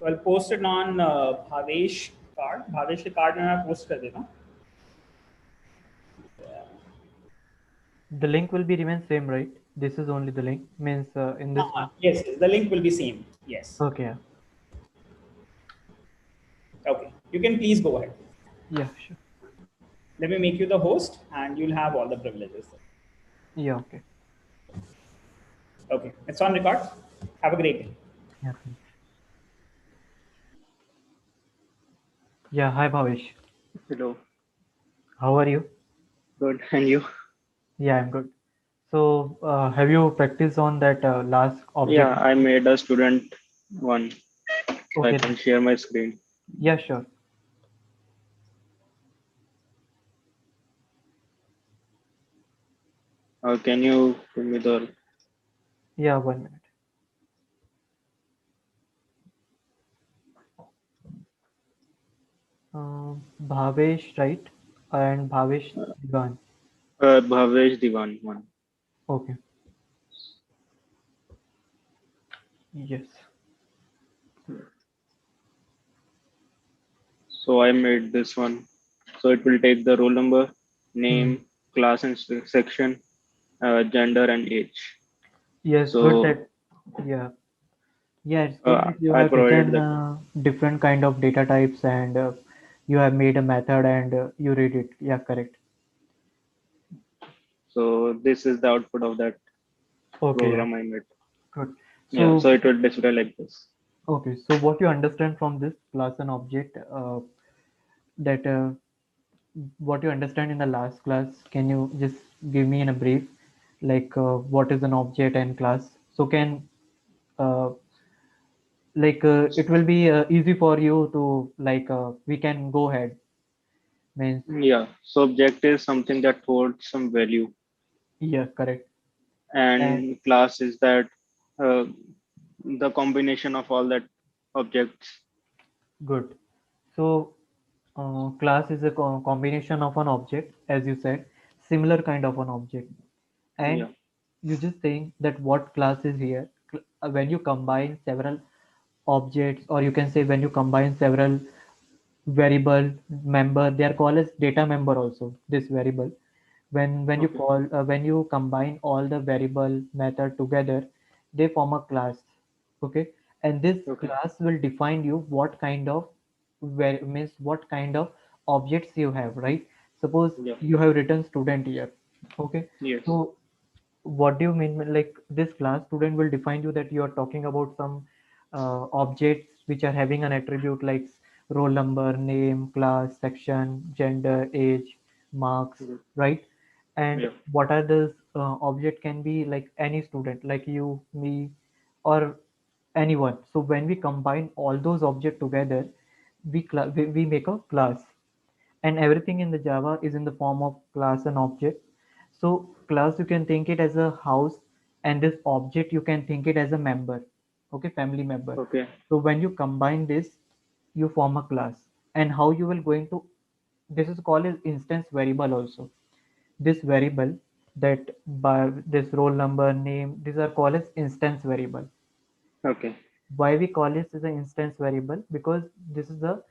So I'll post it on Bhavesh card. Bhavesh के card में मैं post कर देता हूँ. The link will be remain same, right? This is only the link. Means in this one. Yes, the link will be same. Yes. Okay. Okay. You can please go ahead. Yeah, sure. Let me make you the host, and you'll have all the privileges. Yeah, okay. Okay. It's on record. Have a great day. Yeah, thanks. Yeah, hi Bhavesh. Hello. How are you? Good. And you? Yeah, I'm good. So, have you practiced on that last object? Yeah, I made a student one. So I Okay. can share my screen. Yeah, sure. Can you give me the Yeah, 1 minute. Bhavesh, right? And Bhavesh Divan. Bhavesh Diwan one? Okay. Yes. So I made this one. So it will take the roll number, Hmm. name, class and section, gender and age. Yes, good So that. Yeah. Yeah, it's good that you I have provided taken that. different kind of data types and you have made a method and you read it. Yeah, correct. So this is the output of that Okay, yeah, program I made. good. Yeah. So, So it will display like this. okay, so what you understand from this class and object, that what you understand in the last class, can you just give me in a brief, like what is an object and class? So can uh, it will be easy for you to we can go ahead. Means Yeah. So object is something that holds some value, yeah, correct. And and class is that uh, the combination of all that objects. good. So class is a combination of an object, as you said, similar kind of an object. And Yeah. you just think that what class is here. When you combine several objects, or you can say when you combine several variable member, they are called as data member also, this variable. When you Okay. call when you combine all the variable method together, they form a class. Okay. And this Okay. class will define you what kind of means what kind of objects you have, right? Suppose Yeah. you have written student here. Okay. Yes. So what do you mean, like this class student will define you that you are talking about some objects which are having an attribute like roll number, name, class, section, gender, age, marks, Mhm. right? And Yeah. what are those object can be like any student like you, me, or anyone. So when we combine all those objects together, we make a class. And everything in the Java is in the form of class and object. So class, you can think it as a house, and this object you can think it as a member, okay, family member. Okay. So when you combine this, you form a class. And how you will going to, this is called as instance variable also. This variable, that by this roll number, name, these are called as instance variable. Okay. Why we call this as an instance variable? Because this is the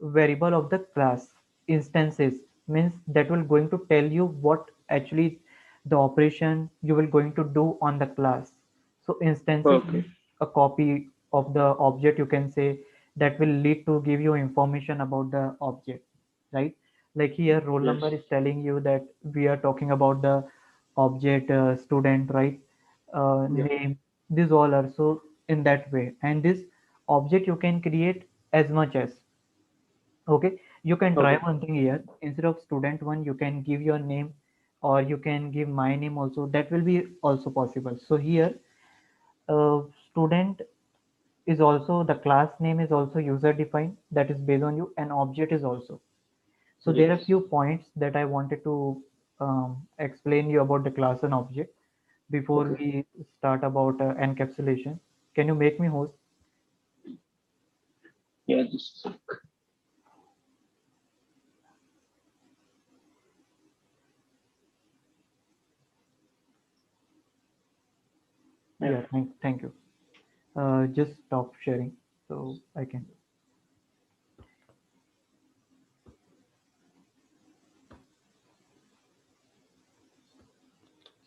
variable of the class. Instances means that will going to tell you what actually the operation you will going to do on the class. So instances Okay. means a copy of the object, you can say, that will lead to give you information about the object, right? Like here roll Yes. number is telling you that we are talking about the object student, right? Yeah. Name, these all are so in that way. And this object you can create as much as, okay, you can try Okay. one thing here. Instead of student one, you can give your name, or you can give my name also, that will be also possible. So here student is also, the class name is also user defined, that is based on you, and object is also. So there are Yes. few points that I wanted to explain you about the class and object before Okay. we start about encapsulation. Can you make me host? Yeah. Just yeah. Yeah, thank you. Just stop sharing. So I can.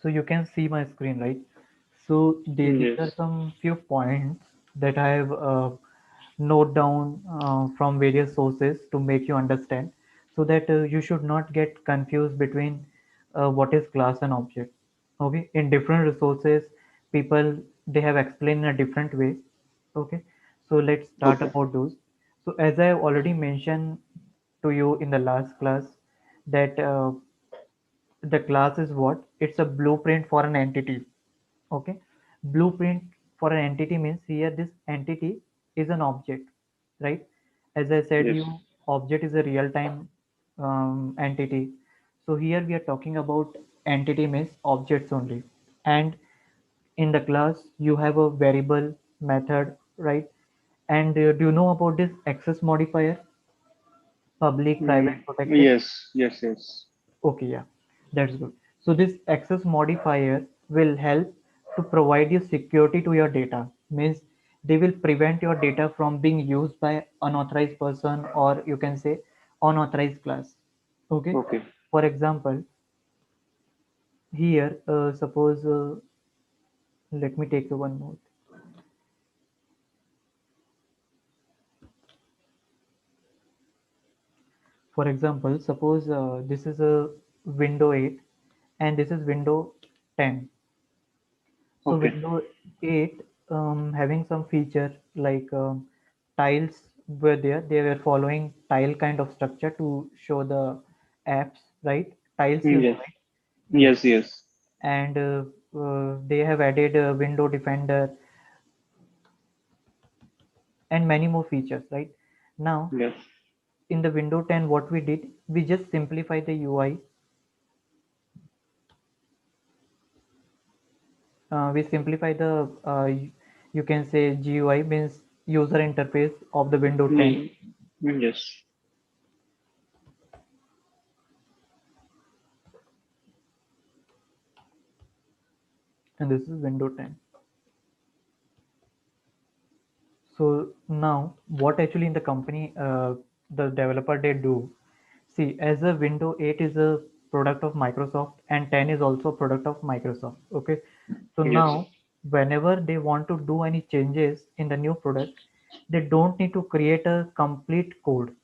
So you can see my screen, right? So these are Yes. some few points that I have note down from various sources to make you understand, so that you should not get confused between what is class and object. Okay, in different resources, people they have explained in a different way. Okay, so let's start Okay. about those. So as I have already mentioned to you in the last class, that the class is what? It's a blueprint for an entity. Okay, blueprint for an entity means here this entity is an object, right? As I said Yes. you, object is a real-time entity. So here we are talking about entity means objects only. And in the class you have a variable, method, right? And do you know about this access modifier? Public, private, protected? Yes. Yes. Yes. Okay, yeah, that's good. So this access modifier will help to provide you security to your data. Means they will prevent your data from being used by unauthorized person, or you can say unauthorized class. Okay. Okay. For example, here suppose let me take the one more. For example, suppose this is a window 8 and this is window 10. So Okay. Windows 8 having some feature like tiles were there. They were following tile kind of structure to show the apps, right? Tiles, you know, Yes. right? Yes. Yes. Yes. And they have added a window defender and many more features, right? Now, Yes. in the Windows 10, what we did, we just simplify the UI. We simplify the, you can say GUI means user interface of the Windows 10. Yes. And this is Windows 10. So now, what actually in the company, the developer they do? See, as a Windows 8 is a product of Microsoft and 10 is also a product of Microsoft. Okay, so Yes. now whenever they want to do any changes in the new product, they don't need to create a complete code.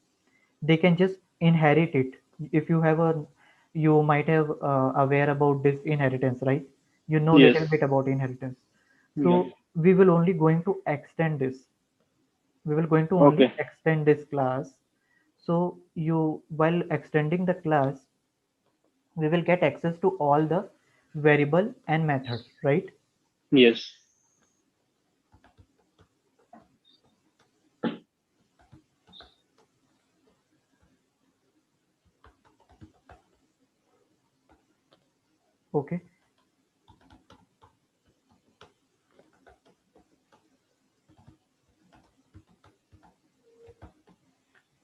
They can just inherit it. If you have a, you might have aware about this inheritance, right? You know Yes. little bit about inheritance. Yeah. So we will only going to extend this, we will going to only Okay. extend this class. So you, while extending the class, we will get access to all the variable and methods, right? Yes. Okay,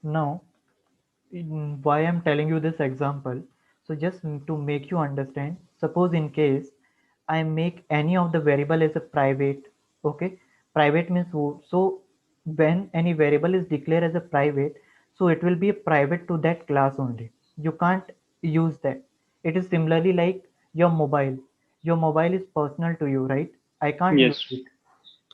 now why I'm telling you this example, so just to make you understand, suppose in case I make any of the variable as a private. Okay, private means so when any variable is declared as a private, so it will be private to that class only. You can't use that. It is similarly like your mobile. Your mobile is personal to you, right? I can't Yes. use it.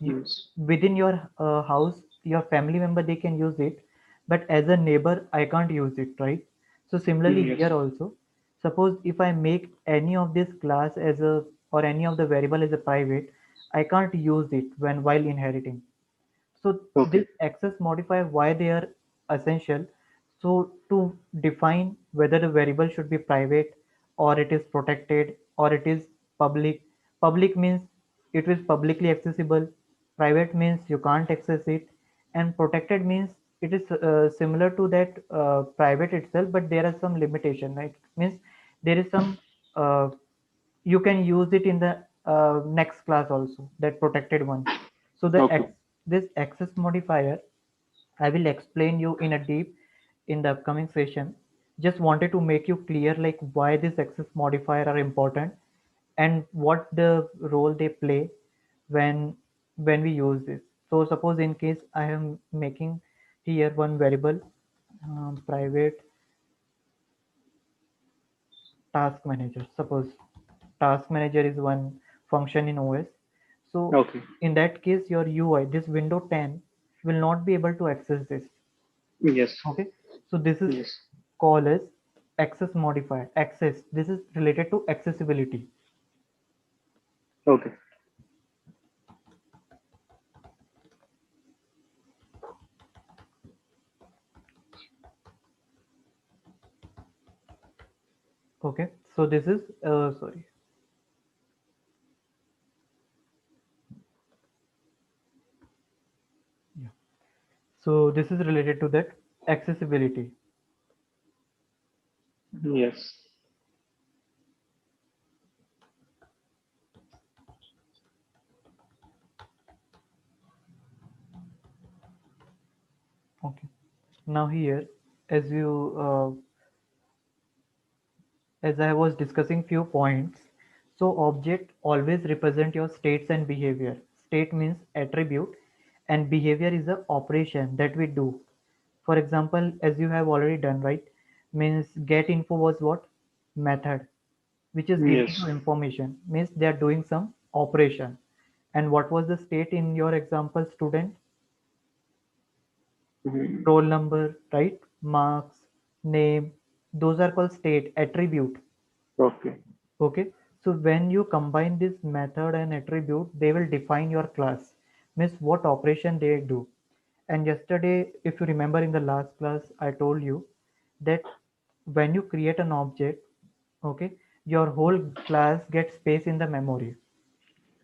You, Yes. within your house, your family member they can use it, but as a neighbor I can't use it, right? So similarly Yes. here also, suppose if I make any of this class as a, or any of the variable as a private, I can't use it when while inheriting. So this Okay. access modifier, why they are essential? So to define whether the variable should be private or it is protected or it is public. Public means it is publicly accessible. Private means you can't access it, and protected means it is similar to that private itself, but there are some limitation. Right? Means there is some you can use it in the next class also, that protected one. So Okay. this access modifier, I will explain you in a deep in the upcoming session. Just wanted to make you clear like why this access modifier are important and what the role they play when we use this. So suppose in case I am making here one variable, private task manager. Suppose task manager is one function in OS. So Okay. in that case, your UI, this window 10 will not be able to access this. Yes. Okay. So this is Yes. called as access modifier. Access. This is related to accessibility. Okay. Okay. So this is sorry. Yeah. So this is related to that accessibility. Yes. Okay. Now here, as you as I was discussing few points, so object always represent your states and behavior. State means attribute and behavior is a operation that we do. For example, as you have already done, right? Means get info was what? Method, which is giving Yes. you information, means they are doing some operation. And what was the state in your example, student? Mhm. Roll number, right? Marks, name, those are called state, attribute. Okay. Okay, so when you combine this method and attribute, they will define your class, means what operation they do. And yesterday, if you remember in the last class, I told you that when you create an object, okay, your whole class gets space in the memory.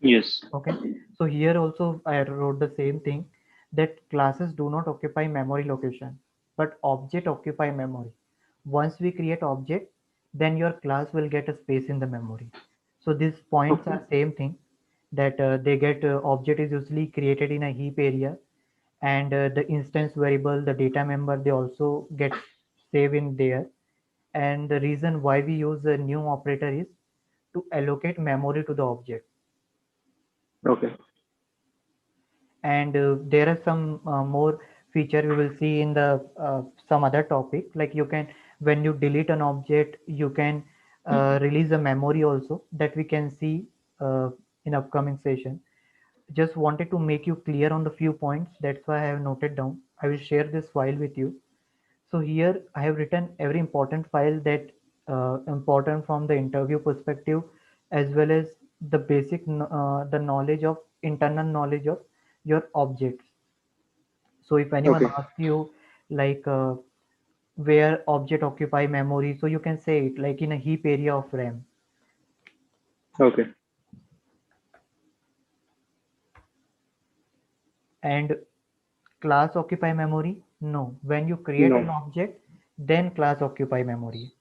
Yes. Okay, so here also I wrote the same thing, that classes do not occupy memory location, but object occupy memory. Once we create object, then your class will get a space in the memory. So these points Okay. are same thing, that they get object is usually created in a heap area, and the instance variable, the data member, they also get saved in there. And the reason why we use a new operator is to allocate memory to the object. Okay. And there are some more feature we will see in the some other topic, like you can, when you delete an object, you can release a memory also, that we can see in upcoming session. Just wanted to make you clear on the few points, that's why I have noted down. I will share this file with you. So here I have written every important file that important from the interview perspective, as well as the basic the knowledge of internal knowledge of your objects. So if anyone Okay. asks you like where object occupy memory, so you can say it like in a heap area of RAM. Okay. And class occupy memory? No. When you create an No. object, then class occupy memory,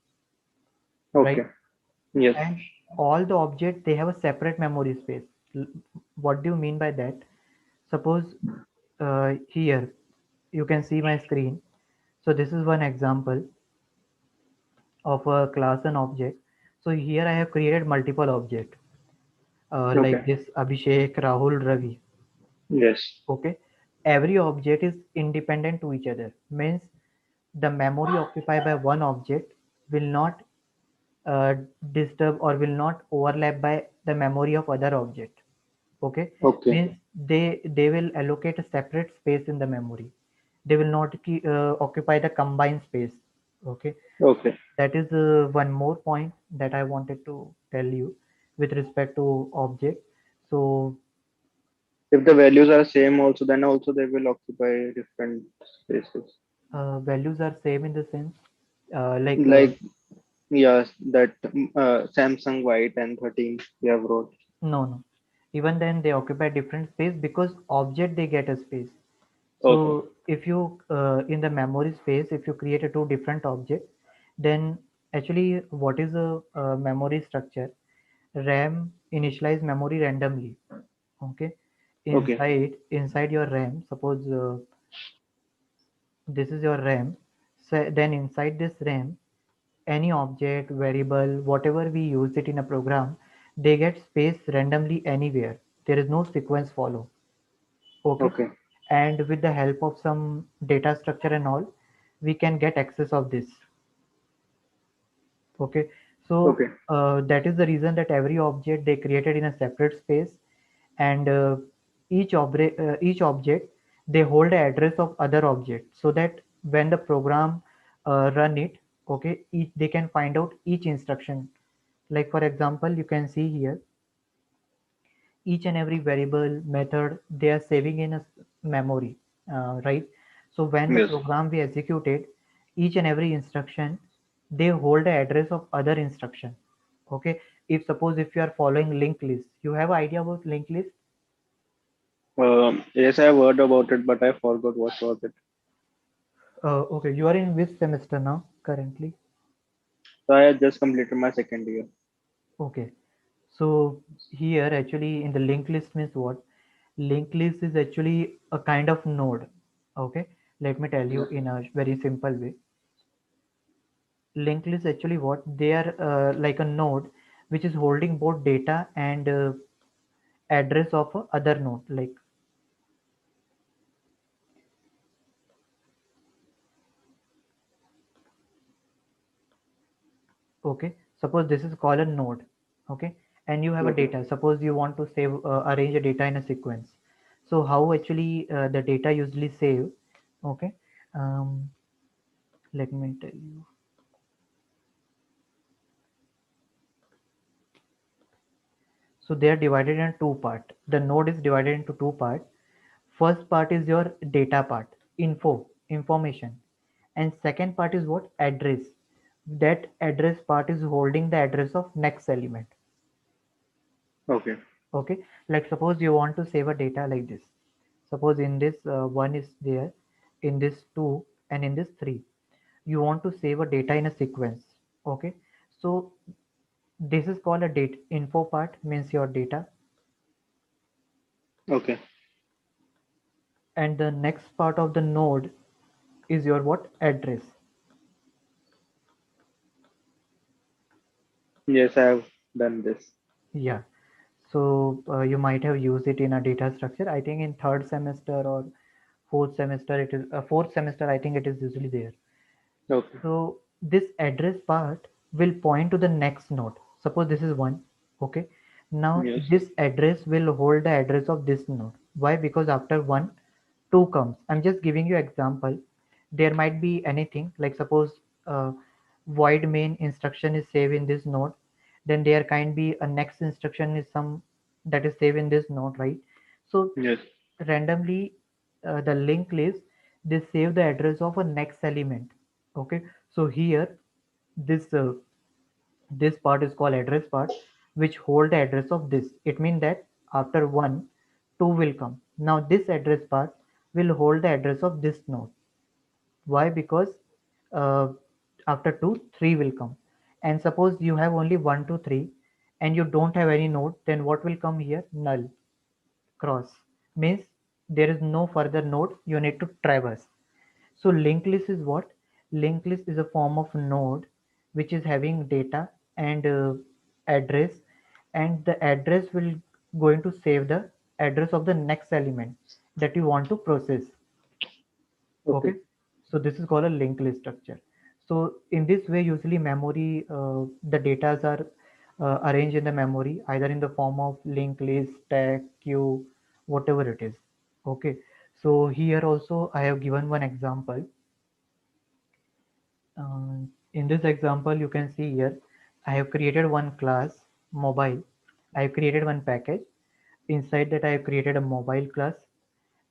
right? Okay. Yes. And all the objects, they have a separate memory space. What do you mean by that? Suppose here you can see my screen. So this is one example of a class and object. So here I have created multiple objects like Okay. this Abhishek, Rahul, Ravi. Yes. Okay, every object is independent to each other. Means the memory occupied by one object will not uh, disturb or will not overlap by the memory of other object. Okay, Okay. means they will allocate a separate space in the memory. They will not occupy the combined space. Okay, Okay. that is one more point that I wanted to tell you with respect to object. So If the values are same also, then also they will occupy different spaces. values are same in the sense like Like, yes, that Samsung Y1013 we have wrote. no, even then they occupy different space because object they get a space. Okay. So if you in the memory space, if you create a two different object, then actually what is a memory structure? RAM initialize memory randomly. Okay, Okay. inside your RAM, suppose this is your RAM. So then inside this RAM, any object, variable, whatever we use it in a program, they get space randomly anywhere. There is no sequence follow. Okay. Okay. And with the help of some data structure and all, we can get access of this. Okay. So Okay. that is the reason that every object they created in a separate space, and each object they hold the address of other object, so that when the program run it, okay, they can find out each instruction. Like for example, you can see here each and every variable method they are saving in a memory, right? So when the Yes. program we executed, each and every instruction they hold the address of other instruction. Okay, if suppose if you are following linked list, you have idea about linked list. Yes, I have heard about it, but I forgot what was it. Okay, you are in which semester now currently? So I had just completed my second year. Okay, so here actually in the linked list means what? Linked list is actually a kind of node. Okay, let me tell you in a very simple way. Linked list actually what? They are like a node which is holding both data and address of a other node. Like, okay, suppose this is called a node. Okay, and you have a Okay. data. Suppose you want to save arrange a data in a sequence. So how actually the data usually save? Okay, um, let me tell you. So they are divided in two part. The node is divided into two part. First part is your data part, information, and second part is what? Address. That address part is holding the address of next element. Okay. Okay, like suppose you want to save a data like this. Suppose in this one is there, in this two, and in this three. You want to save a data in a sequence. Okay, so this is called a date info part, means your data, Okay. and the next part of the node is your what? Address. Yes, I have done this. Yeah. So you might have used it in a data structure. I think in third semester or fourth semester, it is fourth semester. I think it is usually there. Okay. So this address part will point to the next node. Suppose this is one. Okay. Now Yes. this address will hold the address of this node. Why? Because after one, two comes. I'm just giving you example. There might be anything like suppose void main instruction is saved in this node. Then there can be a next instruction is some that is saved in this node, right? So Yes. randomly the linked list they save the address of a next element. Okay, so here this this part is called address part, which hold the address of this. It means that after one, two will come. Now this address part will hold the address of this node. Why? Because uh, after 2 3 will come, and suppose you have only 1 2 3 and you don't have any node, then what will come here? Null. Cross means there is no further node you need to traverse. So linked list is what? Linked list is a form of node which is having data and address, and the address will going to save the address of the next element that you want to process. Okay. Okay, so this is called a linked list structure. So in this way, usually memory, the datas are arranged in the memory either in the form of linked list, stack, queue, whatever it is. Okay, so here also I have given one example. In this example, you can see here, I have created one class mobile. I have created one package. Inside that, I have created a mobile class,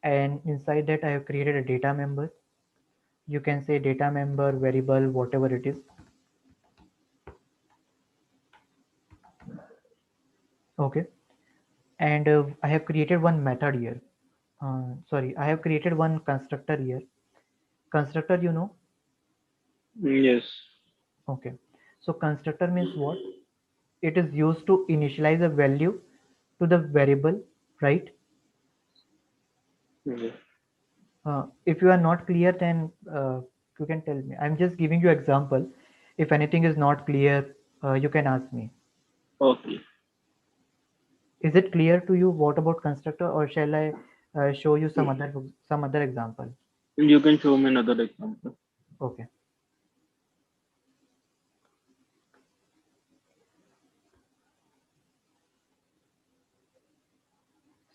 and inside that, I have created a data member. You can say data member, variable, whatever it is. Okay, and I have created one method here. Sorry, I have created one constructor here. Constructor, you know. Yes. Okay, so constructor means what? It is used to initialize a value to the variable, right? Yes. If you are not clear, then you can tell me. I'm just giving you example. If anything is not clear, you can ask me. Okay. Is it clear to you what about constructor, or shall I? show you some other example. You can show me another example. Okay.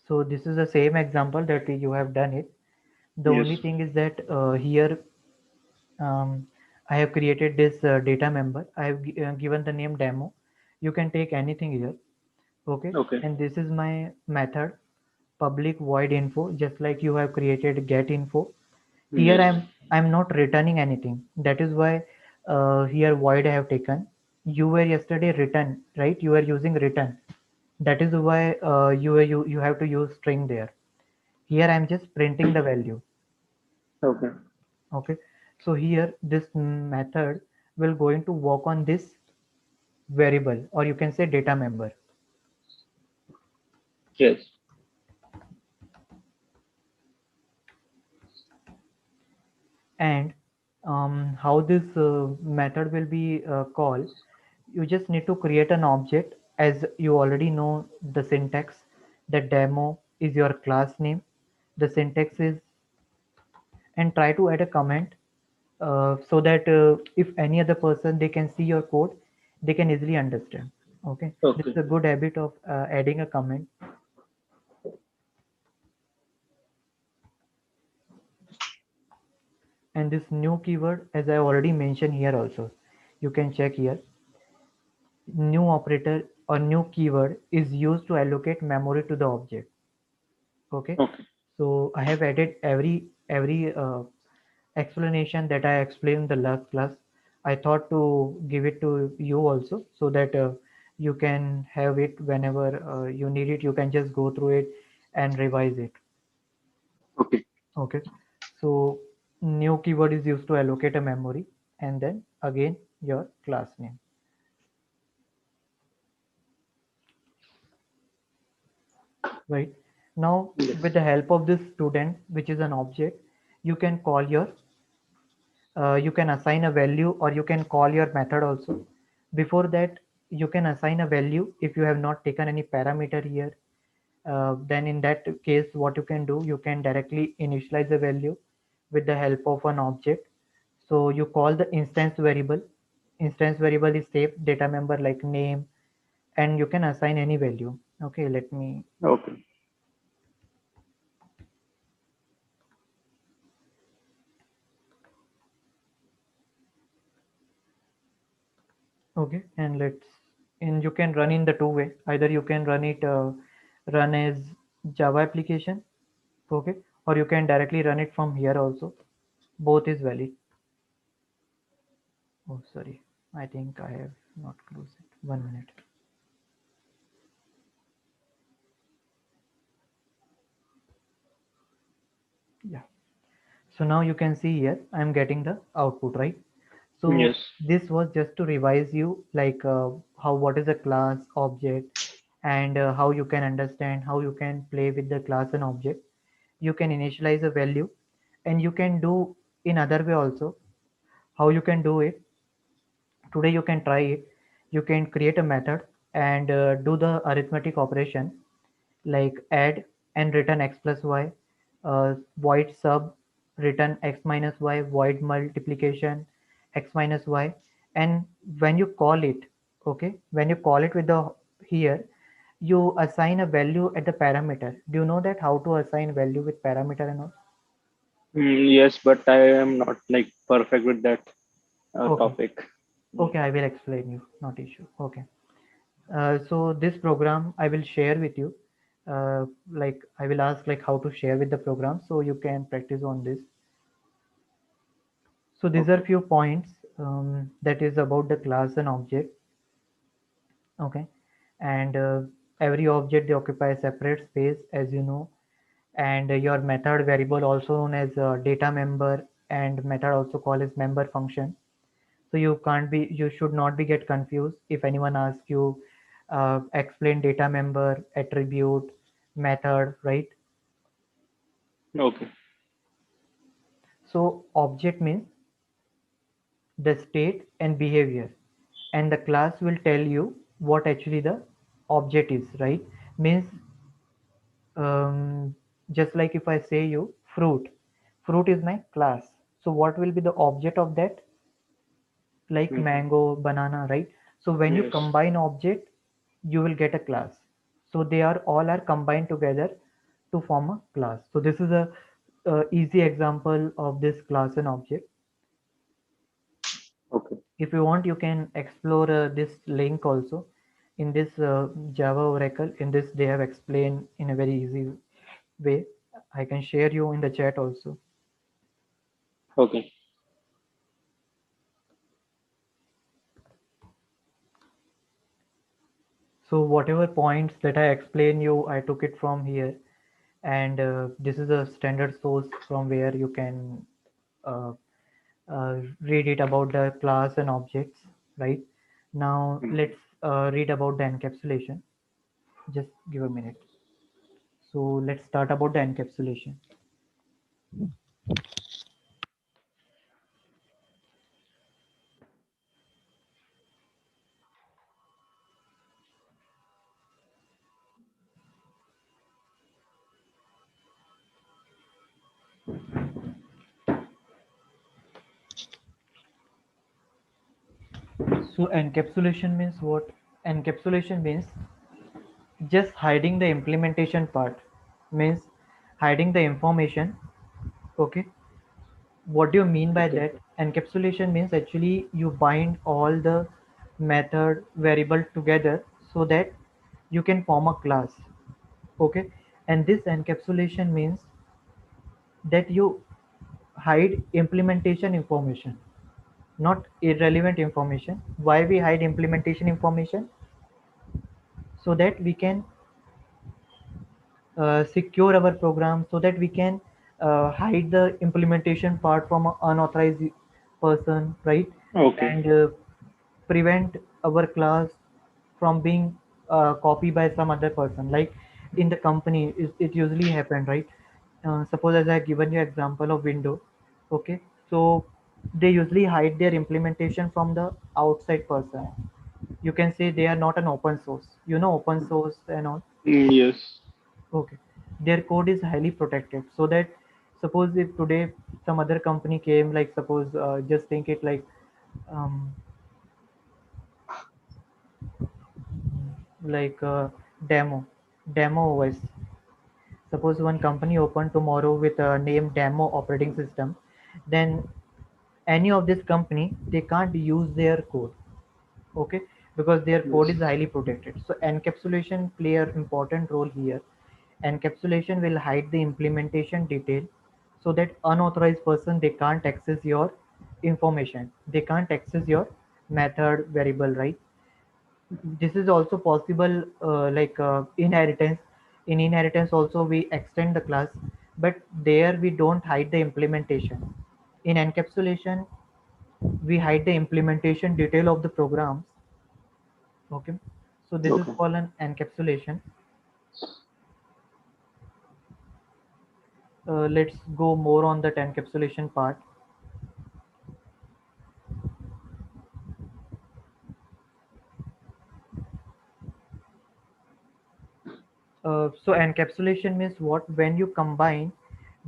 So this is the same example that you have done it. The Yes. only thing is that here um, I have created this data member. I have given the name demo. You can take anything here. Okay. Okay. And this is my method public void info, just like you have created get info. Here Yes. I'm not returning anything. That is why here void I have taken. You were yesterday return, right? You are using return. That is why you have to use string there. Here I'm just printing the value. Okay. Okay. So here this method will going to work on this variable, or you can say data member. Yes. And how this method will be called, you just need to create an object. As you already know the syntax, the demo is your class name, the syntax is, and try to add a comment so that if any other person they can see your code, they can easily understand. Okay, this is Okay. a good habit of adding a comment. And this new keyword, as I already mentioned here also, you can check here. New operator or new keyword is used to allocate memory to the object. Okay, Okay. so I have added every explanation that I explained in the last class. I thought to give it to you also, so that you can have it whenever you need it. You can just go through it and revise it. Okay. Okay, so new keyword is used to allocate a memory, and then again your class name. Right, now Yes. with the help of this student, which is an object, you can call your you can assign a value, or you can call your method also. Before that, you can assign a value. If you have not taken any parameter here, then in that case what you can do, you can directly initialize the value with the help of an object. So you call the instance variable is safe data member like name, and you can assign any value. Okay, let me. Okay. Okay, and let's, and you can run in the two way. Either you can run as Java application, okay, or you can directly run it from here also. Both is valid. Oh, sorry, I think I have not closed it. 1 minute. Yeah. So now you can see here I am getting the output, right? So Yes. this was just to revise you, like how what is a class object, and how you can understand, how you can play with the class and object. You can initialize a value, and you can do in other way also. How you can do it today, you can try it. You can create a method and do the arithmetic operation like add and return x plus y, void sub return x minus y, void multiplication x minus y. And when you call it, okay, when you call it with the here, you assign a value at the parameter. Do you know that how to assign value with parameter and all? Yes, but I am not like perfect with that Okay, topic. okay, I will explain you, not issue. Okay. So this program I will share with you. Like I will ask like how to share with the program, so you can practice on this. So these are Okay. few points that is about the class and object. Okay, and every object they occupy a separate space, as you know, and your method variable also known as data member, and method also called as member function. So you should not be get confused if anyone asks you explain data member, attribute, method, right? Okay. So object means the state and behavior, and the class will tell you what actually the object is, right? Means um, Just like if I say you fruit, fruit is my class. So what will be the object of that? Like Mhm. mango, banana, right? So when you Yes. combine object, you will get a class. So they are all are combined together to form a class. So this is a easy example of this class and object. Okay. If you want, you can explore this link also in this Java Oracle. In this, they have explained in a very easy way. I can share you in the chat also. Okay. So whatever points that I explain you, I took it from here, and this is a standard source from where you can uh, read it about the class and objects. Right now, Mhm. let's read about the encapsulation. Just give a minute. So let's start about the encapsulation. So encapsulation means what? Encapsulation means just hiding the implementation part, means hiding the information. Okay. What do you mean by Okay. that? Encapsulation means actually you bind all the method variable together so that you can form a class. Okay. And this encapsulation means that you hide implementation information, not irrelevant information. Why we hide implementation information? So that we can secure our program, so that we can hide the implementation part from an unauthorized person, right? Okay. And prevent our class from being copied by some other person. Like in the company, it usually happen, right? Suppose as I given you example of window. Okay, so they usually hide their implementation from the outside person. You can say they are not an open source, open source and all. Yes. Okay. Their code is highly protected, so that suppose if today some other company came, like suppose just think it like um, like demo OS. Suppose one company open tomorrow with a name demo operating system, then any of this company they can't use their code. Okay, because their code is Yes. highly protected. So encapsulation play an important role here. Encapsulation will hide the implementation detail so that unauthorized person they can't access your information, they can't access your method variable, right? This is also possible like inheritance. In inheritance also we extend the class, but there we don't hide the implementation. In encapsulation we hide the implementation detail of the programs. Okay, so this is Okay. called an encapsulation. Let's go more on that encapsulation part. So encapsulation means what? When you combine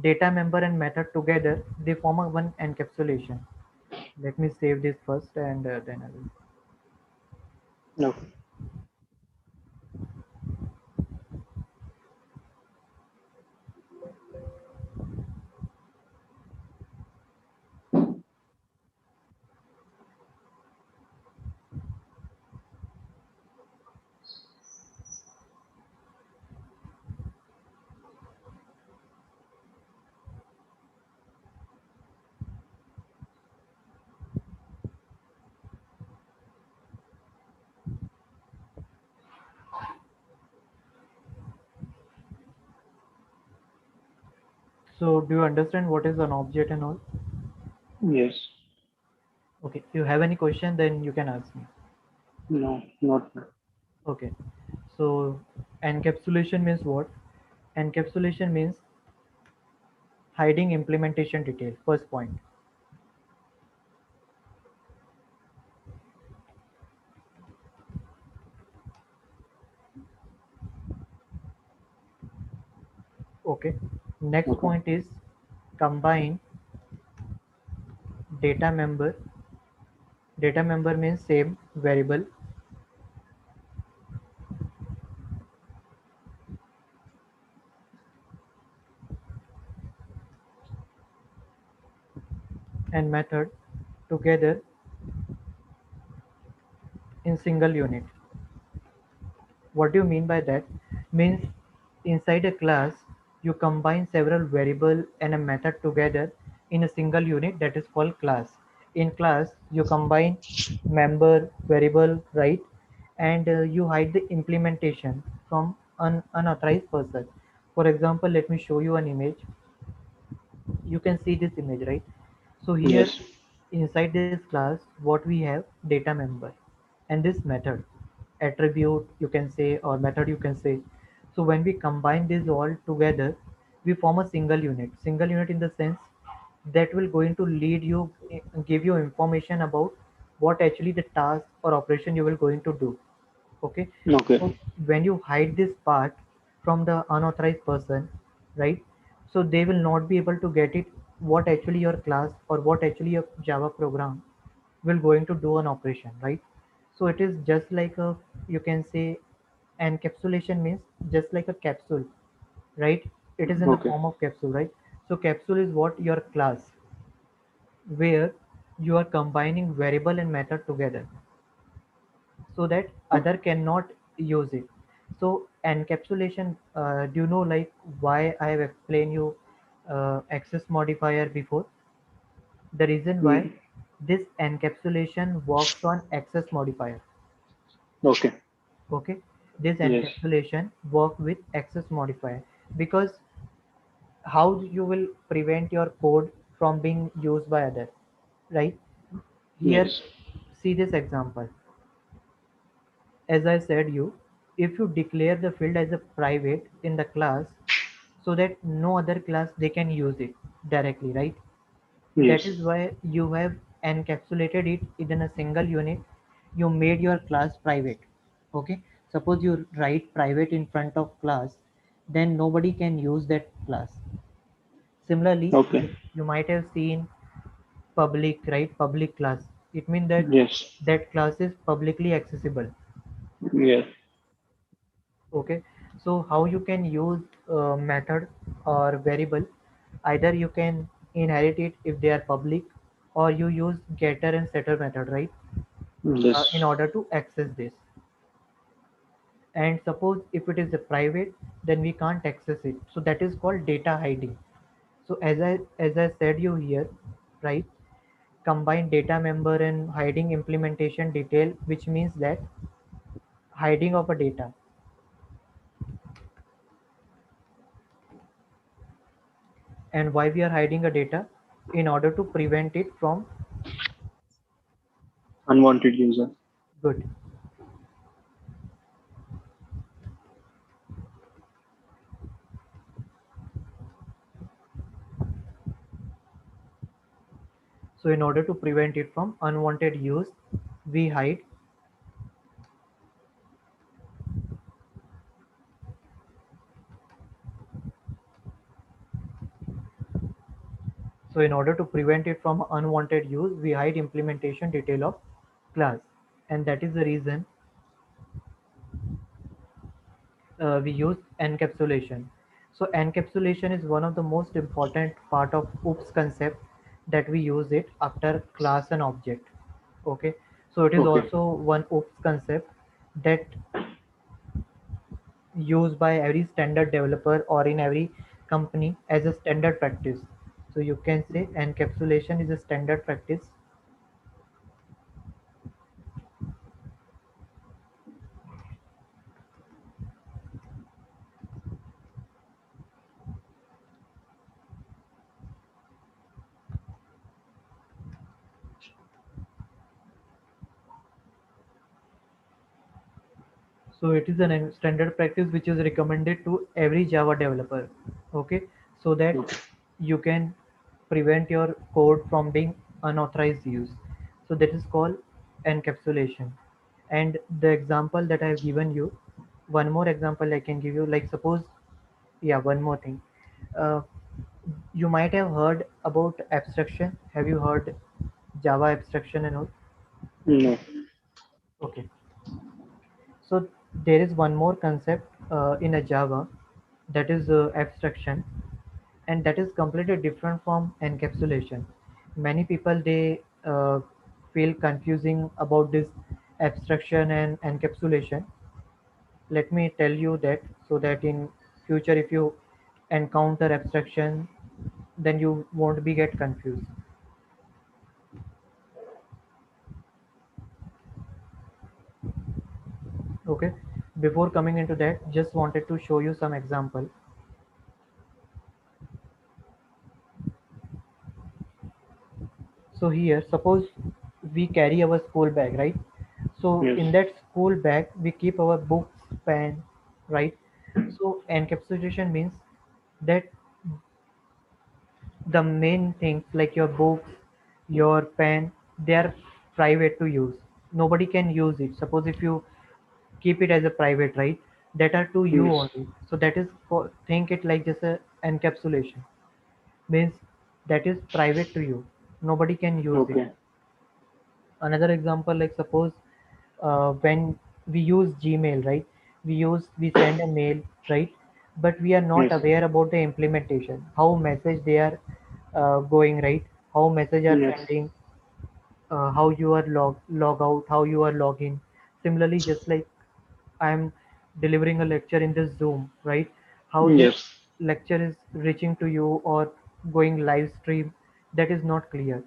data member and method together, they form a one encapsulation. Let me save this first, and then I will. Okay. So do you understand what is an object and all? Yes. Okay. If you have any question, then you can ask me. No, not. Okay. So encapsulation means what? Encapsulation means hiding implementation detail. First point. Okay. Next Okay. point is combine data member. Data member means same variable and method together in single unit. What do you mean by that? Means inside a class you combine several variable and a method together in a single unit, that is called class. In class you combine member variable, right? And you hide the implementation from unauthorized person. For example, let me show you an image. You can see this image, right? So here Yes. inside this class what we have, data member and this method, attribute you can say, or method you can say. So when we combine this all together, we form a single unit. Single unit in the sense that will going to lead you, give you information about what actually the task or operation you will going to do. Okay. Okay. So when you hide this part from the unauthorized person, right? So they will not be able to get it, what actually your class or what actually your Java program will going to do an operation, right? So it is just like a, you can say, encapsulation means just like a capsule, right? It is in the Okay. form of capsule, right? So capsule is what, your class, where you are combining variable and method together so that other cannot use it. So encapsulation, do you know like why I have explained you access modifier before? The reason why Mm. this encapsulation works on access modifier. Okay. Okay, this Yes. encapsulation work with access modifier, because how you will prevent your code from being used by other, right? Here, Yes. see this example. As I said you, if you declare the field as a private in the class so that no other class they can use it directly, right? That Yes. is why you have encapsulated it within a single unit. You made your class private. Okay. Suppose you write private in front of class, then nobody can use that class. Similarly, Okay. you might have seen public, right? Public class. It means that Yes. that class is publicly accessible. Yes. Okay. So how you can use method or variable? Either you can inherit it if they are public, or you use getter and setter method, right? In Yes. order to access this. And suppose if it is a private, then we can't access it. So that is called data hiding. So as I said you here, right? Combine data member and hiding implementation detail, which means that hiding of a data. And why we are hiding a data? In order to prevent it from, Unwanted user. good. So in order to prevent it from unwanted use, we hide. So in order to prevent it from unwanted use, we hide implementation detail of class. And that is the reason we use encapsulation. So encapsulation is one of the most important part of OOPS concept, that we use it after class and object. Okay. So it is Okay. also one OOPS concept that used by every standard developer or in every company as a standard practice. So you can say encapsulation is a standard practice. So it is an standard practice which is recommended to every Java developer. Okay, so that Okay. you can prevent your code from being unauthorized use. So that is called encapsulation. And the example that I have given you, one more example I can give you, like suppose, yeah, one more thing. uh, you might have heard about abstraction. Have you heard Java abstraction and all? No. Okay. So there is one more concept in a Java, that is abstraction, and that is completely different from encapsulation. Many people they feel confusing about this abstraction and encapsulation. Let me tell you that, so that in future if you encounter abstraction, then you won't be get confused. Okay, before coming into that, just wanted to show you some example. So here, suppose we carry our school bag, right? So Yes. in that school bag, we keep our books, pen, right? So encapsulation means that the main things like your books, your pen, they are private to use. Nobody can use it. Suppose if you keep it as a private, right? That are to you Yes. only. So that is think it like just a encapsulation. Means that is private to you. Nobody can use it. Okay. Another example, like suppose when we use Gmail, right? We send a mail, right? But we are not Yes. aware about the implementation, how message they are going, right? How message are Yes. sending, how you are log out, how you are log in. Similarly, just like I'm delivering a lecture in this Zoom, right? How this Yes. lecture is reaching to you or going live stream, that is not clear.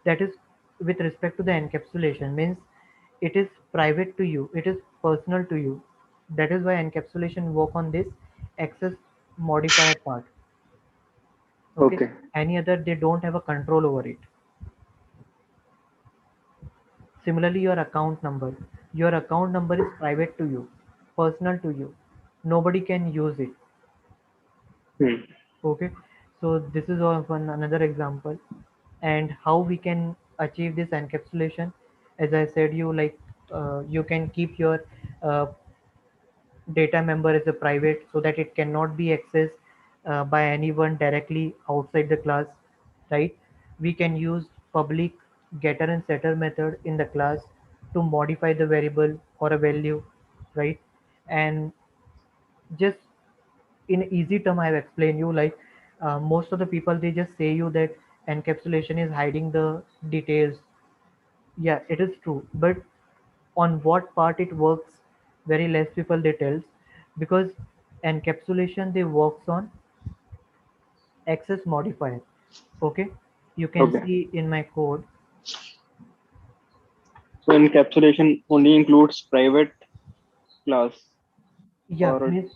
That is with respect to the encapsulation, means it is private to you, it is personal to you. That is why encapsulation work on this access modifier part. Okay, Okay. any other they don't have a control over it. Similarly, your account number is private to you, personal to you, nobody can use it. Hmm. Okay, so this is one another example. And how we can achieve this encapsulation, as I said you, like you can keep your uh, data member as a private so that it cannot be accessed by anyone directly outside the class, right? We can use public getter and setter method in the class to modify the variable or a value, right? And just in easy term I have explained you, like most of the people they just say you that encapsulation is hiding the details. Yeah, it is true, but on what part it works, very less people they tells, because encapsulation they works on access modifier. Okay, you can Okay. see in my code. So encapsulation only includes private class Yeah, or means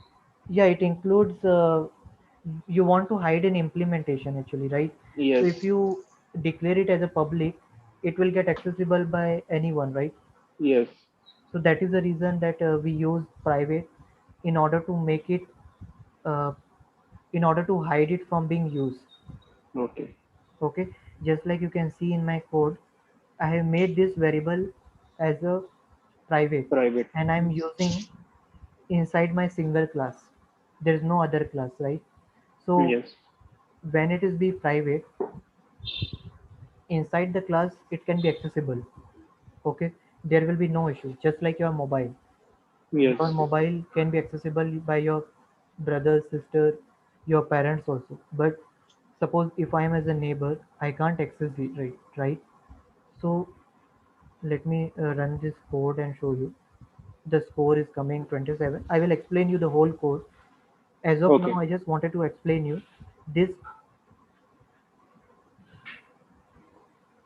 yeah, it includes you want to hide an implementation actually, right? So if yes. you declare it as a public, it will get accessible by anyone, right? Yes. So that is the reason that we use private in order to make it uh, in order to hide it from being used. Okay. Okay, just like you can see in my code, I have made this variable as a private, Private. and I'm using inside my single class. There is no other class, right? So Yes. when it is be private, inside the class it can be accessible. Okay, there will be no issue, just like your Yes. mobile can be accessible by your brother, sister, your parents also. But suppose if I am as a neighbor, I can't access it, right? So let me run this code and show you. The score is coming 27. I will explain you the whole code. As of now Okay. I just wanted to explain you this.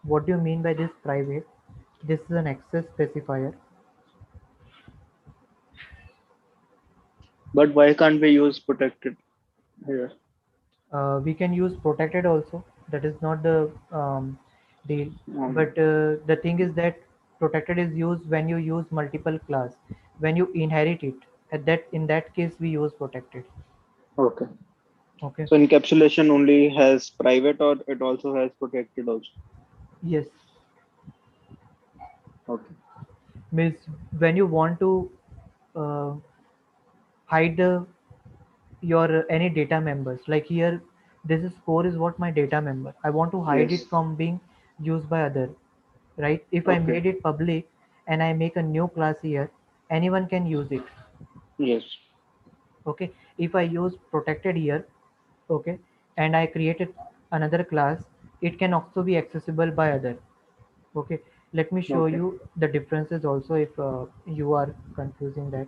What do you mean by this private? This is an access specifier. But why can't we use protected here? We can use protected also. That is not the deal. But Um, the thing is that protected is used when you use multiple class. When you inherit it, at that in that case we use protected. okay. Okay. So encapsulation only has private or it also has protected also. Yes. Okay. Means when you want to uh, hide the your any data members. Like here, this is core is what my data member. I want to hide it Yes. from being used by other, right? If I Okay. made it public and I make a new class here, anyone can use it. Yes. Okay. If I use protected here, okay, and I created another class, it can also be accessible by other. Okay. Let me show Okay. you the differences also if you are confusing that.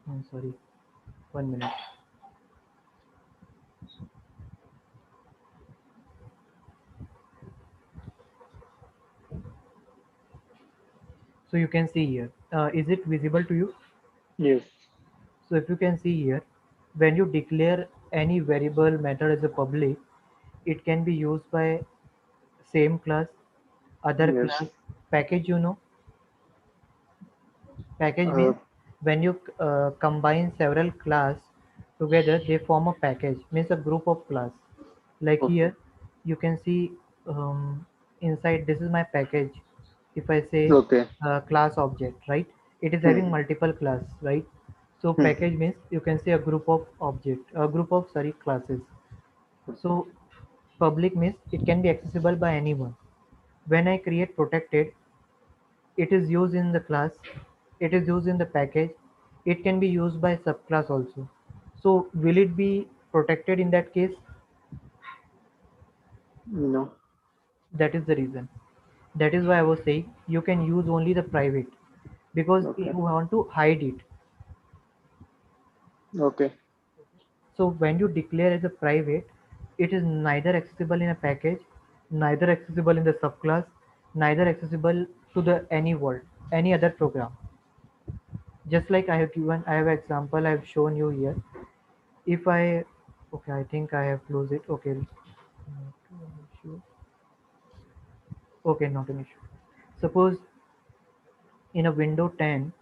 I'm sorry, 1 minute. So you can see here. Is it visible to you? Yes. So if you can see here, when you declare any variable method as a public, it can be used by same class, other Yes. class, package, package Uh, means when you combine several class together, they form a package, means a group of class. Like okay. here, you can see inside this is my package. If I say Okay. class object, right? It is Hmm. having multiple class, right? So Hmm. package means you can say a group of object, a group of sorry classes. Okay. So public means it can be accessible by anyone. When I create protected, it is used in the class, it is used in the package, it can be used by subclass also. So will it be protected in that case? No. That is the reason. That is why I was saying you can use only the private because you Okay. want to hide it. Okay. So when you declare as a private, it is neither accessible in a package, neither accessible in the subclass, neither accessible to the any world, any other program. Just like I have given, I have example I have shown you here. If I, okay, I think I have closed it. Okay, not an issue. Okay, not an issue. Suppose in a window 10,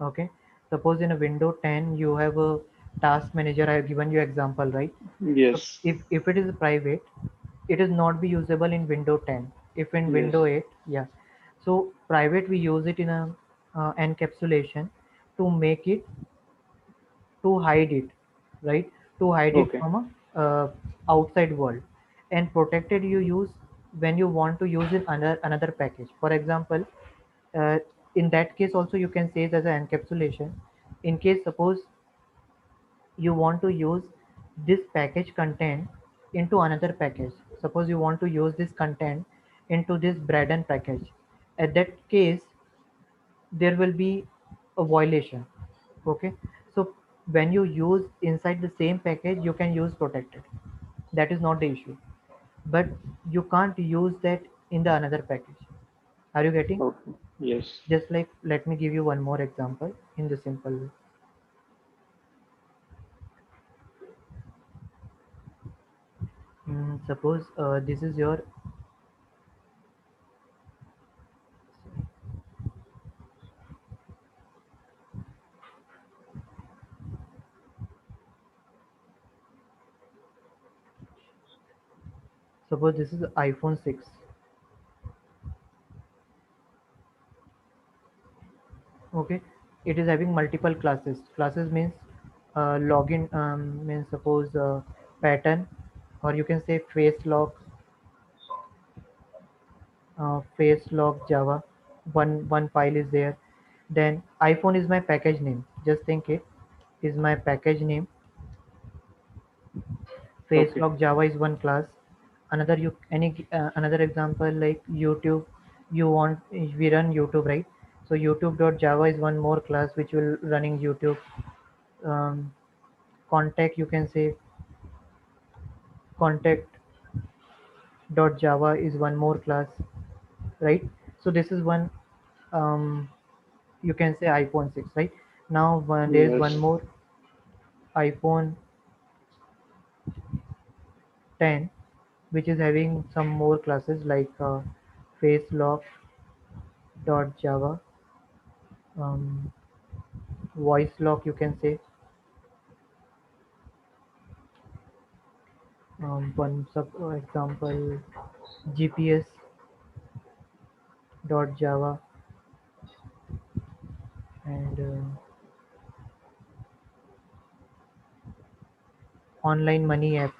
okay, suppose in a window 10 you have a task manager. I have given you example, right? So Yes. if it is private, it is not be usable in window 10. If in Yes. window 8, yeah. So private we use it in a encapsulation to make it, to hide it, right? To hide it Okay. from a outside world. And protected you use when you want to use in another package. For example, uh, in that case also you can say it as an encapsulation. In case suppose you want to use this package content into another package. Suppose you want to use this content into this Braden package. At that case, there will be a violation. Okay, so when you use inside the same package, you can use protected. That is not the issue, but you can't use that in the another package. Are you getting? Okay. Yes. Just like let me give you one more example in the simple way. Suppose this is your, suppose this is iPhone 6. Okay, it is having multiple classes. Classes means login, means suppose pattern, or you can say face lock Java. One file is there. Then iPhone is my package name. Just think it is my package name. Face Okay. lock Java is one class. Another you any another example like YouTube. You want, we run YouTube, right? So YouTube.java is one more class which will running YouTube. um, Contact, you can say contact.java is one more class, right? So this is one, um, you can say iPhone 6, right? Now there is one Yes. more iPhone 10, which is having some more classes like facelock.java, um, voice lock, you can say. One sub example, gps.java, and online money app.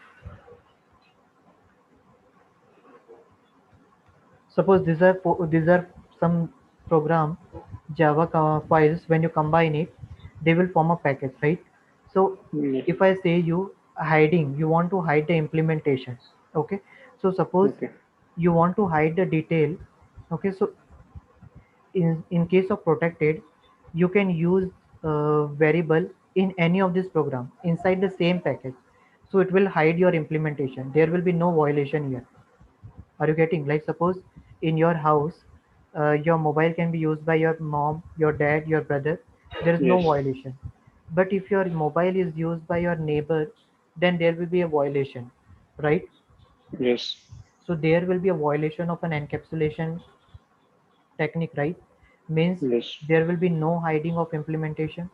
Suppose these are some program Java files. When you combine it, they will form a package, right? So Yes. if I say you hiding, you want to hide the implementation. Okay. So suppose Okay. you want to hide the detail. Okay. So in case of protected, you can use variable in any of this program inside the same package. So it will hide your implementation. There will be no violation here. Are you getting? Like suppose in your house, your mobile can be used by your mom, your dad, your brother. There is no Yes. violation. But if your mobile is used by your neighbor, then there will be a violation, right? Yes. So there will be a violation of an encapsulation technique, right? Means Yes. there will be no hiding of implementation.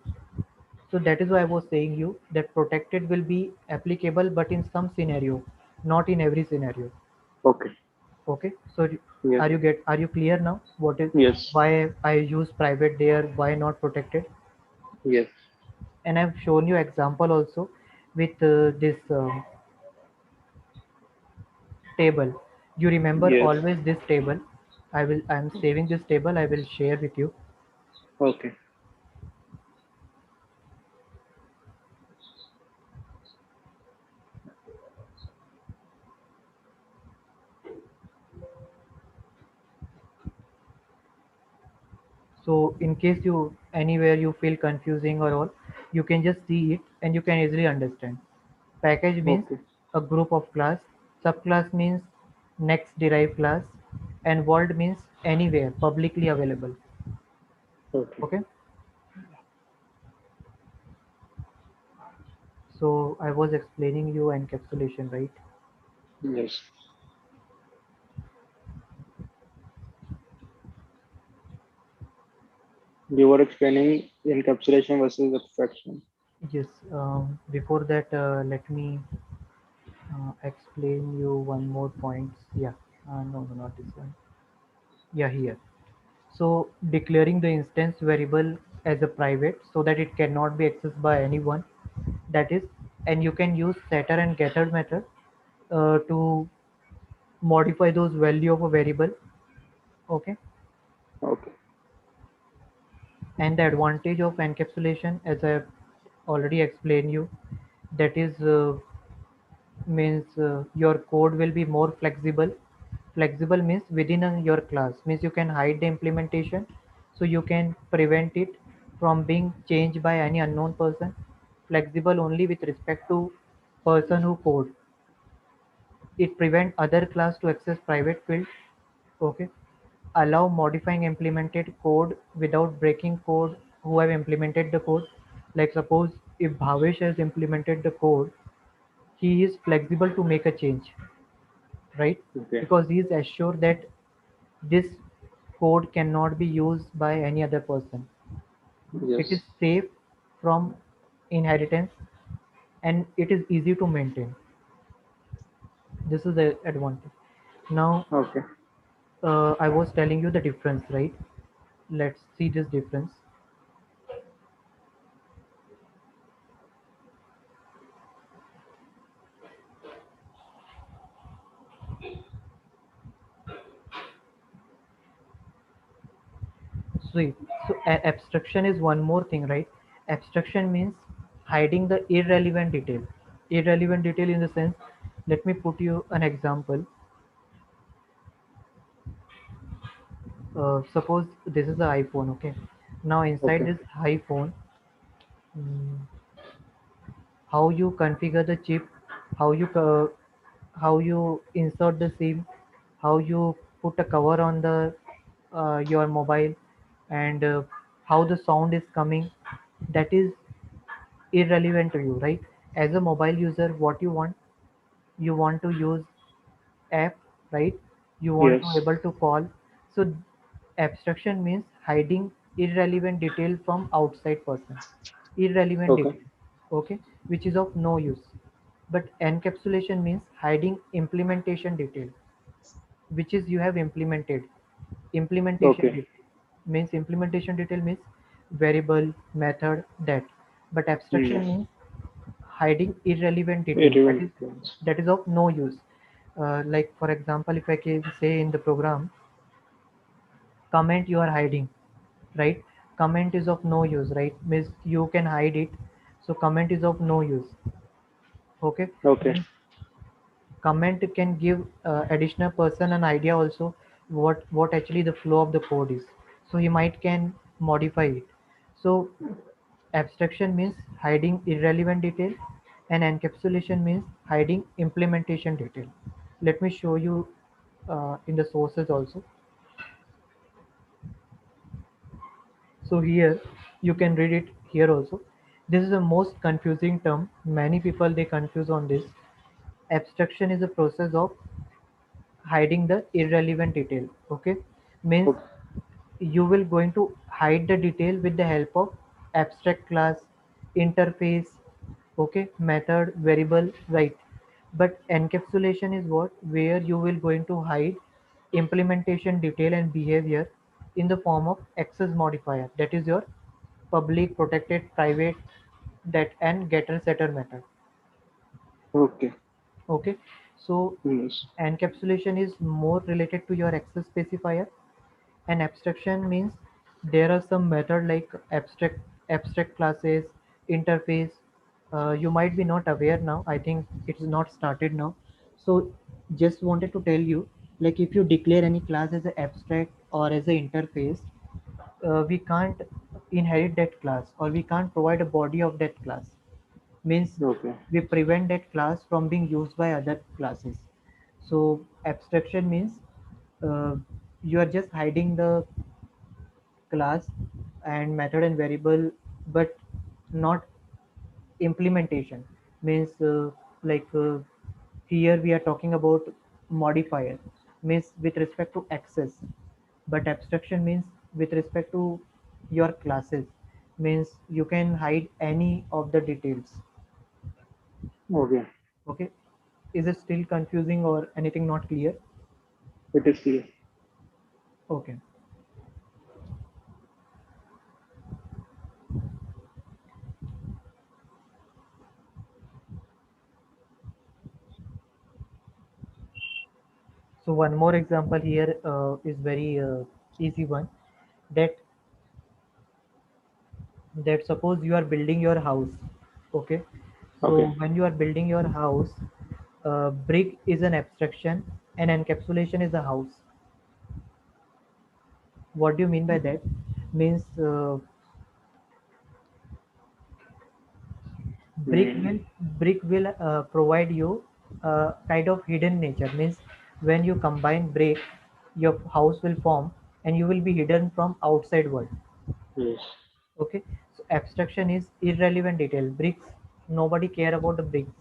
So that is why I was saying you that protected will be applicable, but in some scenario, not in every scenario. Okay. Okay, so Yes. are you clear now? What is Yes. why I use private there? Why not protected? Yes. And I've shown you example also with this table. You remember Yes. always this table. I'm saving this table. I will share with you. Okay. So in case you anywhere you feel confusing or all, you can just see it and you can easily understand. Package means Okay. a group of class, subclass means next derived class, and world means anywhere publicly available. Okay. Okay, so I was explaining you encapsulation, right? Yes. You were explaining encapsulation versus abstraction. Yes. Before that, let me explain you one more point. Yeah. No, no, not this one. Yeah, here. So declaring the instance variable as a private so that it cannot be accessed by anyone. That is, and you can use setter and getter method to modify those value of a variable. Okay. Okay. And the advantage of encapsulation, as I already explained you, that is means your code will be more flexible. Flexible means within your class means you can hide the implementation, so you can prevent it from being changed by any unknown person. Flexible only with respect to person who code. It prevent other class to access private field. Okay. Allow modifying implemented code without breaking code who have implemented the code. Like suppose if Bhavesh has implemented the code, he is flexible to make a change, right? Okay. Because he is assured that this code cannot be used by any other person. It is Yes. safe from inheritance and it is easy to maintain. This is the advantage. Now, Okay. I was telling you the difference, right? Let's see this difference. Sweet. So abstraction is one more thing, right? Abstraction means hiding the irrelevant detail. Irrelevant detail in the sense, let me put you an example. Suppose this is the iPhone, okay? Now inside Okay. this iPhone, mm, how you configure the chip, how how you insert the SIM, how you put a cover on the your mobile, and how the sound is coming. That is irrelevant to you, right? As a mobile user, what you want to use app, right? You want to Yes. able to call. So abstraction means hiding irrelevant detail from outside person, irrelevant Okay. detail, okay, which is of no use. But encapsulation means hiding implementation detail, which is you have implemented. Implementation Okay. detail means implementation detail means variable, method, that. But abstraction Yes. means hiding irrelevant detail, Irrelevant ones. that is of no use. Like for example, if I can say in the program, comment you are hiding, right? Comment is of no use, right? Means you can hide it. So comment is of no use. Okay. Okay. Means comment can give additional person an idea also what actually the flow of the code is. So he might can modify it. So abstraction means hiding irrelevant detail, and encapsulation means hiding implementation detail. Let me show you in the sources also. So here you can read it here also. This is the most confusing term. Many people they confuse on this. Abstraction is a process of hiding the irrelevant detail. Okay, means Okay. you will going to hide the detail with the help of abstract class, interface, okay, method, variable, right? But encapsulation is what where you will going to hide implementation detail and behavior in the form of access modifier, that is your public, protected, private, that and getter setter method. Okay. Okay, so Yes. encapsulation is more related to your access specifier, and abstraction means there are some method like abstract classes, interface. You might be not aware now. I think it's not started now. So just wanted to tell you, like if you declare any class as an abstract or as an interface, we can't inherit that class or we can't provide a body of that class. Means Okay. we prevent that class from being used by other classes. So abstraction means uh, you are just hiding the class and method and variable, but not implementation. Means here we are talking about modifier, means with respect to access, but abstraction means with respect to your classes, means you can hide any of the details. Okay. Okay, is it still confusing or anything not clear? It is clear. Okay, so one more example here is very easy one, that suppose you are building your house. Okay, so Okay. when you are building your house, brick is an abstraction and encapsulation is a house. What do you mean by that? Means brick Mm. will provide you kind of hidden nature. Means when you combine brick, your house will form and you will be hidden from outside world. Yes. Okay, so abstraction is irrelevant detail. Bricks, nobody care about the bricks,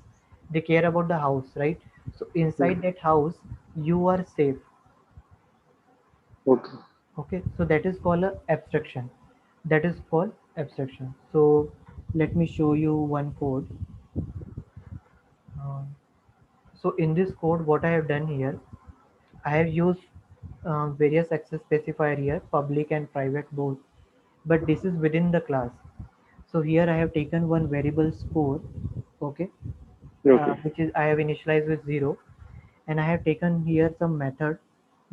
they care about the house, right? So inside Mm. that house you are safe. Okay. Okay, so that is called a abstraction, that is called abstraction. So let me show you one code. Um, so in this code what I have done here, I have used various access specifier here, public and private both, but this is within the class. So here I have taken one variable score, okay, Okay. which is I have initialized with 0, and I have taken here some method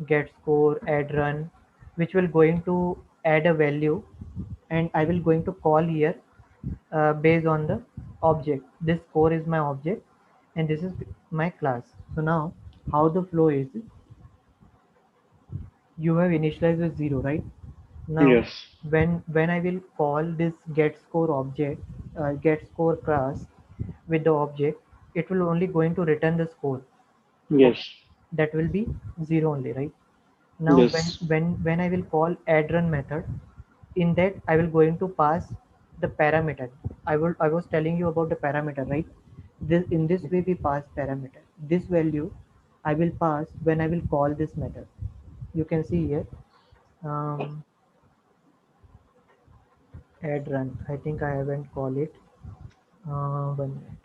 get score, add run, which will going to add a value, and I will going to call here based on the object. This score is my object, and this is my class. So now how the flow is, you have initialized with 0, right? Now Yes. when I will call this get score object, get score class with the object, it will only going to return the score. Yes. Okay, that will be 0 only, right? Now Yes. when I will call add run method, in that I will going to pass the parameter. I was telling you about the parameter, right? This in this way we pass parameter. This value I will pass when I will call this method. You can see here, um, add run. I think I haven't called it. 1 minute.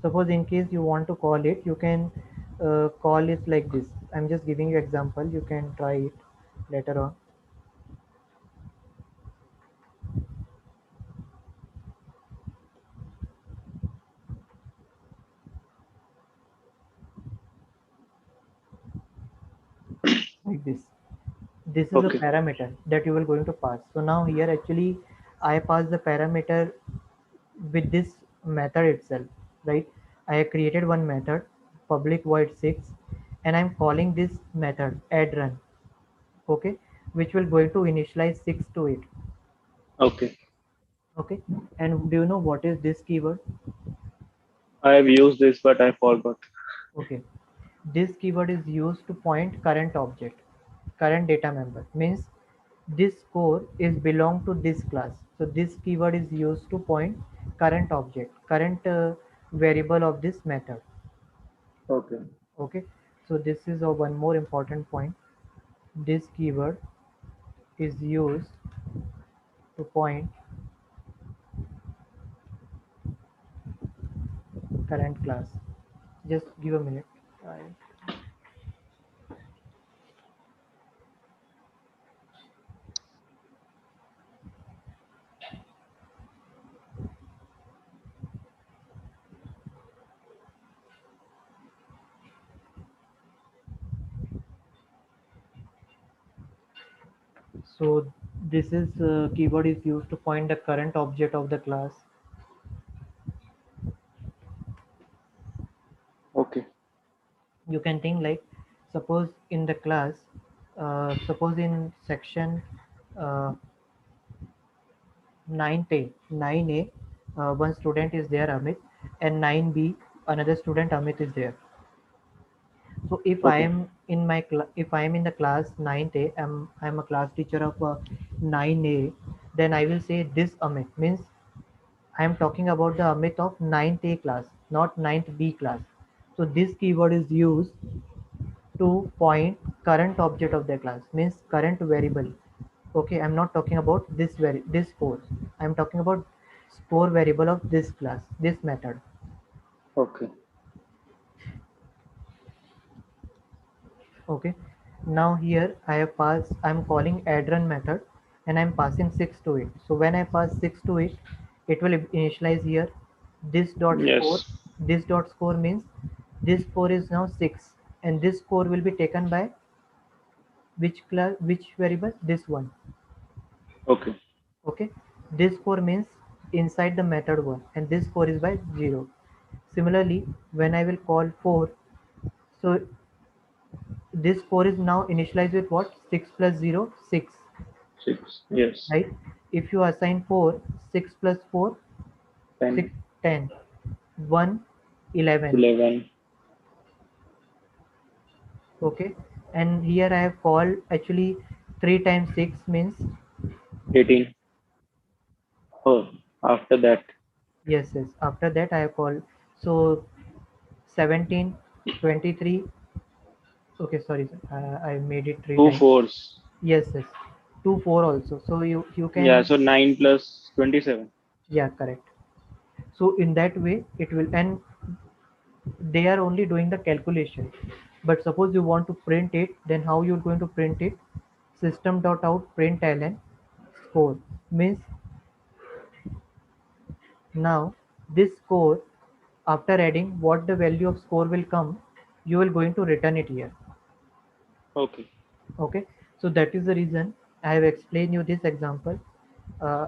Suppose in case you want to call it, you can call it like this. I'm just giving you example. You can try it later on. Like this is a Okay. parameter that you will going to pass. So now here actually I pass the parameter with this method itself, right? I have created one method, public void 6, and I'm calling this method add run, okay, which will going to initialize 6 to it. Okay. Okay, and do you know what is this keyword? I have used this, but I forgot. Okay, this keyword is used to point current object, current data member. Means this core is belong to this class. So this keyword is used to point current object, current variable of this method. Okay. Okay, so this is a one more important point. This keyword is used to point current class. Just give a minute. So this is keyword is used to point the current object of the class. Okay. You can think like, suppose in the class, suppose in section uh, 9A, 9A, one student is there, Amit, and 9B, another student, Amit, is there. So if I Okay. am in my if I am in the class 9th A, I'm a class teacher of 9A, then I will say this Amit means I am talking about the Amit of 9th A class, not 9th B class. So this keyword is used to point current object of the class, means current variable. Okay, I'm not talking about this course. I'm talking about score variable of this class, this method. Okay. Okay, now here I have passed, I'm calling add run method and I'm passing 6 to it. So when I pass 6 to it, it will initialize here this dot score. Yes. This dot score means this score is now 6, and this score will be taken by which class, which variable? This one. Okay. Okay, this score means inside the method 1, and this score is by 0. Similarly, when I will call 4, so this 4 is now initialized with what? 6 plus 0, 6, 6. Yes. right? If you assign 4, 6 plus 4, 6, 10. 10, 1, 11. 11. Okay, and here I have called actually 3 times 6 means 18. Oh, after that. yes, yes. After that I have called, so 17, 23. Okay, sorry, sir. I made it 3 Two times. fours. Yes, yes. 2, 4 also. So you Yeah. can, So 9 plus 27. yeah, correct. So in that way it will, and they are only doing the calculation. But suppose you want to print it, then how you're going to print it? System dot out println score means now this score, after adding what the value of score will come, you will going to return it here. Okay. Okay, so that is the reason I have explained you this example. uh,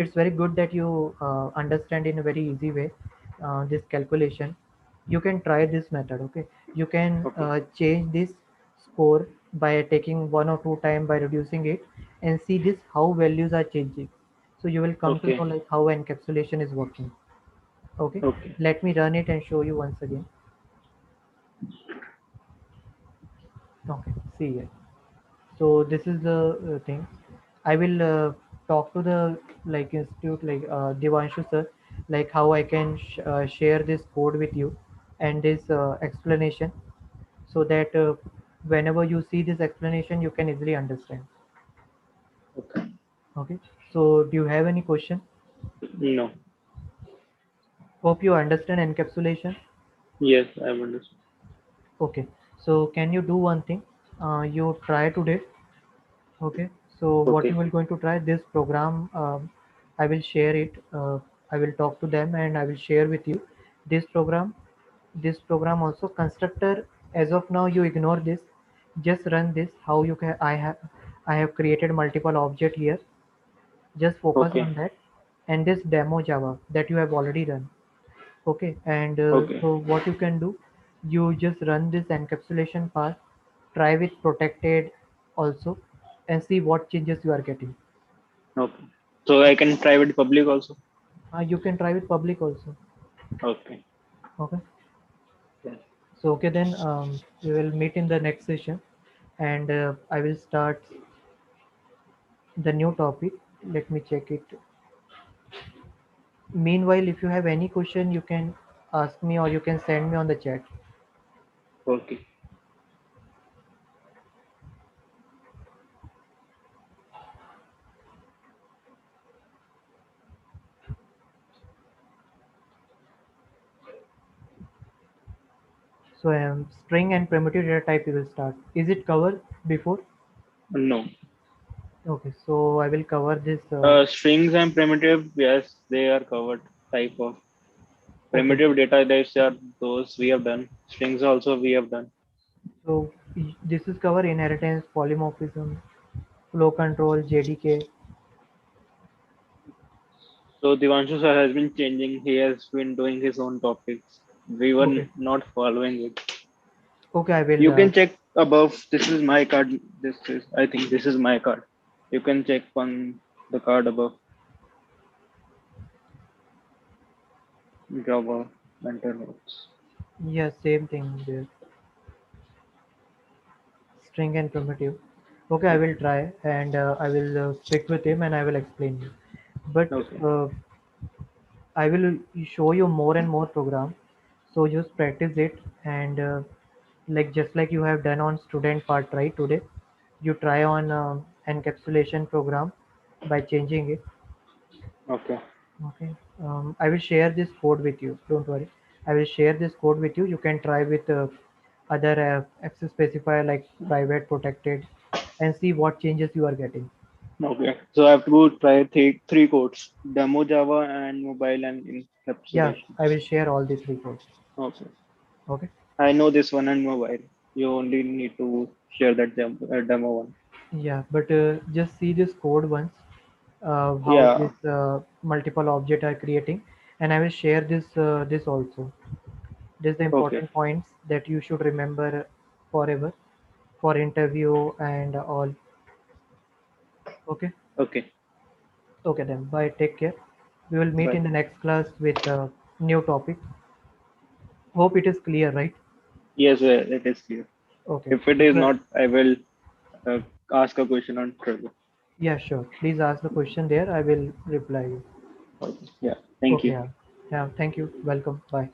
it's very good that you understand in a very easy way this calculation. You can try this method. Okay, you can Okay. change this score by taking one or two time by reducing it, and see this how values are changing. So you will come to know Okay. like how encapsulation is working. Okay, Okay. let me run it and show you once again. Okay, see here. So this is the thing. I will talk to the like institute like Devanshu sir, like how I can share this code with you and this explanation, so that whenever you see this explanation you can easily understand. Okay. Okay, so do you have any question? No. Hope you understand encapsulation. Yes, I understand. Okay, so can you do one thing? You try today. Okay, so what you Okay. will going to try this program? I will share it. I will talk to them and I will share with you this program. This program also constructor. As of now, you ignore this. Just run this. How you can? I have created multiple object here. Just focus Okay. on that, and this demo Java that you have already done. Okay, and Okay. so what you can do, you just run this encapsulation part, try with protected also, and see what changes you are getting. Okay. So I can try with public also. You can try with public also. Okay. Okay, Yes. so okay then we will meet in the next session, and I will start the new topic. Let me check it. Meanwhile, if you have any question, you can ask me or you can send me on the chat. Okay. So string and primitive data type we will start. Is it covered before? No. Okay, so I will cover this. Strings and primitive, yes, they are covered type of Okay, primitive data types are those we have done. Strings also we have done. so this is cover inheritance, polymorphism, flow control, JDK. So Devanshu sir has been changing. He has been doing his own topics. We were Okay, not following it. okay, I will. You can check above. This is my card. This is, I think this is my card. You can check on the card above. Java mentor notes. Yeah, same thing there. String and primitive. Okay, I will try and I will speak with him and I will explain you. But Okay. I will show you more and more program. So just practice it and like just like you have done on student part right today, you try on encapsulation program by changing it. Okay. Okay. I will share this code with you. Don't worry. I will share this code with you. You can try with other access specifier like private, protected, and see what changes you are getting. Okay. So I have to try three codes: demo Java and mobile and Yeah, encapsulation. I will share all the three codes. Okay. Okay. I know this one and mobile. You only need to share that demo one. Yeah, but just see this code once. How Yeah. this multiple object are creating, and I will share this also. This is the Okay. important points that you should remember forever for interview and all. Okay. Okay. Okay then. Bye. Take care. We will meet Bye. in the next class with a new topic. Hope it is clear, right? Yes, it is clear. Okay. If it is not, I will uh, ask a question on Trello. Yeah, sure. Please ask the question there. I will reply you. Okay. Yeah. Thank Okay. you. Yeah. Yeah. Thank you. Welcome. Bye.